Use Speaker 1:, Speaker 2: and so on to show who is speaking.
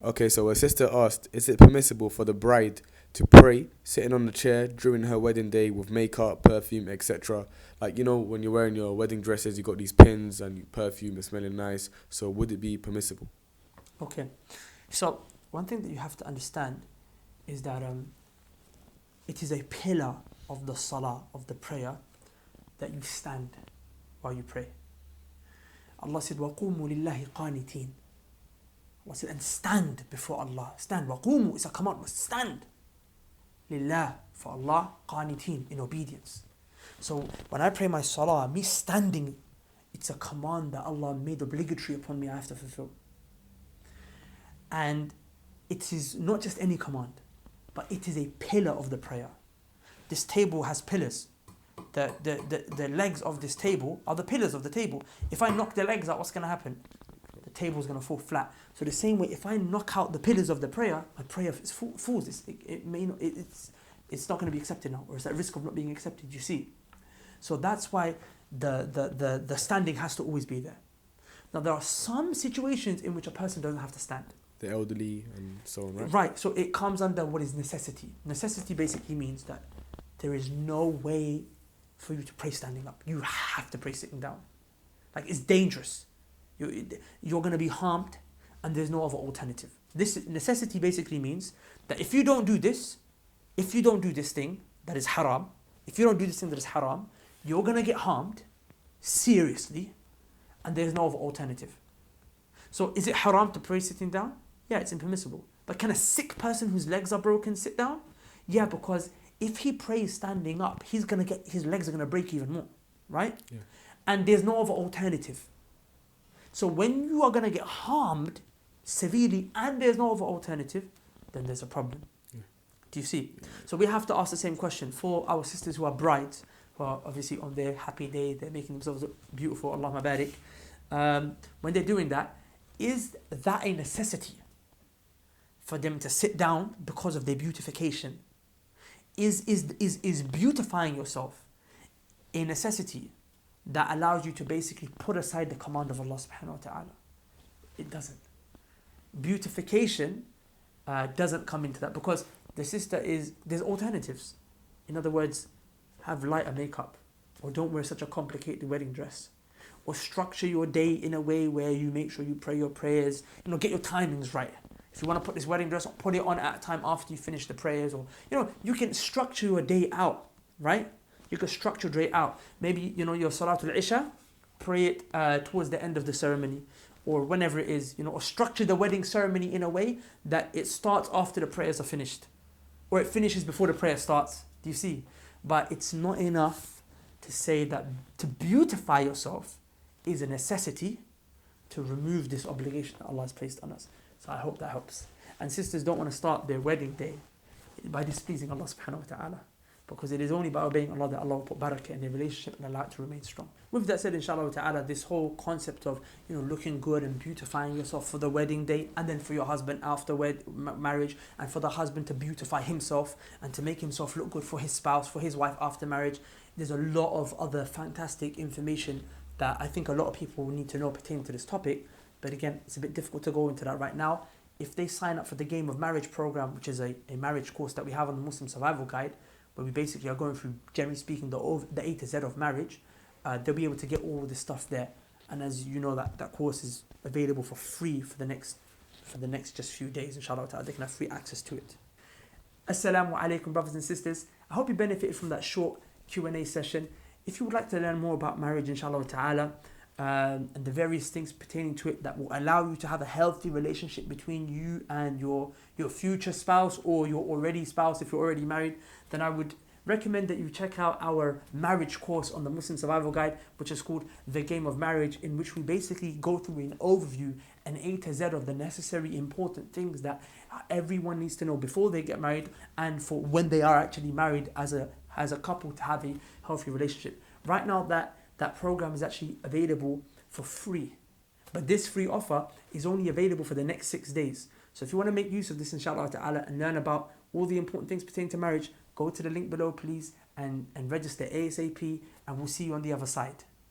Speaker 1: Okay, so a sister asked, is it permissible for the bride to pray sitting on the chair during her wedding day with makeup, perfume, etc.? Like, when you're wearing your wedding dresses, you got these pins and perfume is smelling nice. So would it be permissible?
Speaker 2: Okay, so one thing that you have to understand is that it is a pillar of the salah, of the prayer, that you stand while you pray. Allah said, وَقُومُوا لِلَّهِ قَانِتِينَ. Allah said, and stand before Allah. Stand. وَقُومُوا is a command. Stand. Lillah, for Allah, qanitin, in obedience. So when I pray my salah, me standing, it's a command that Allah made obligatory upon me, I have to fulfill. And it is not just any command, but it is a pillar of the prayer. This table has pillars. The legs of this table are the pillars of the table. If I knock the legs out, what's going to happen? The table is going to fall flat. So the same way, if I knock out the pillars of the prayer, my prayer falls. It's not going to be accepted now, or it's at risk of not being accepted, you see. So that's why the standing has to always be there. Now there are some situations in which a person doesn't have to stand.
Speaker 1: The elderly and so on, right?
Speaker 2: Right, so it comes under what is necessity. Necessity basically means that there is no way for you to pray standing up. You have to pray sitting down. Like, it's dangerous. You're going to be harmed, and there's no other alternative. This necessity basically means that if you don't do this thing that is haram, you're going to get harmed seriously, and there's no other alternative. So is it haram to pray sitting down? Yeah, it's impermissible. But can a sick person whose legs are broken sit down? Yeah, because if he prays standing up, his legs are going to break even more, right?
Speaker 1: Yeah.
Speaker 2: And there's no other alternative. So when you are going to get harmed severely and there's no other alternative, then there's a problem.
Speaker 1: Yeah.
Speaker 2: Do you see? So we have to ask the same question for our sisters who are brides, who are obviously on their happy day, they're making themselves look beautiful, Allahumma barik. When they're doing that, is that a necessity for them to sit down because of their beautification? Is beautifying yourself a necessity that allows you to basically put aside the command of Allah subhanahu wa ta'ala? It doesn't. Beautification doesn't come into that, because there's alternatives. In other words, have lighter makeup, or don't wear such a complicated wedding dress, or structure your day in a way where you make sure you pray your prayers, get your timings right. If you want to put this wedding dress on, put it on at a time after you finish the prayers, or you can structure your day out, right? You can structure your day out. Maybe your Salatul Isha, pray it towards the end of the ceremony, or whenever it is, or structure the wedding ceremony in a way that it starts after the prayers are finished, or it finishes before the prayer starts. Do you see? But it's not enough to say that to beautify yourself is a necessity to remove this obligation that Allah has placed on us. So I hope that helps. And sisters don't want to start their wedding day by displeasing Allah subhanahu wa ta'ala, because it is only by obeying Allah that Allah will put barakah in their relationship and allow it to remain strong. With that said, inshallah ta'ala, this whole concept of looking good and beautifying yourself for the wedding day, and then for your husband after marriage, and for the husband to beautify himself and to make himself look good for his spouse, for his wife after marriage, there's a lot of other fantastic information that I think a lot of people need to know pertaining to this topic. But again, it's a bit difficult to go into that right now. If they sign up for the Game of Marriage program, which is a marriage course that we have on the Muslim Survival Guide, where we basically are going through, generally speaking, the A to Z of marriage, they'll be able to get all this stuff there. And as you know, that course is available for free for the next just few days, inshallah ta'ala. They can have free access to it. Assalamu alaikum, brothers and sisters. I hope you benefited from that short Q&A session. If you would like to learn more about marriage, inshallah ta'ala, and the various things pertaining to it that will allow you to have a healthy relationship between you and your future spouse, or your already spouse if you're already married, then I would recommend that you check out our marriage course on the Muslim Survival Guide, which is called The Game of Marriage, in which we basically go through an overview, an A to Z of the necessary important things that everyone needs to know before they get married, and for when they are actually married as a couple, to have a healthy relationship. Right now, that program is actually available for free. But this free offer is only available for the next 6 days. So if you want to make use of this, inshallah ta'ala, and learn about all the important things pertaining to marriage, go to the link below, please, and register ASAP, and we'll see you on the other side.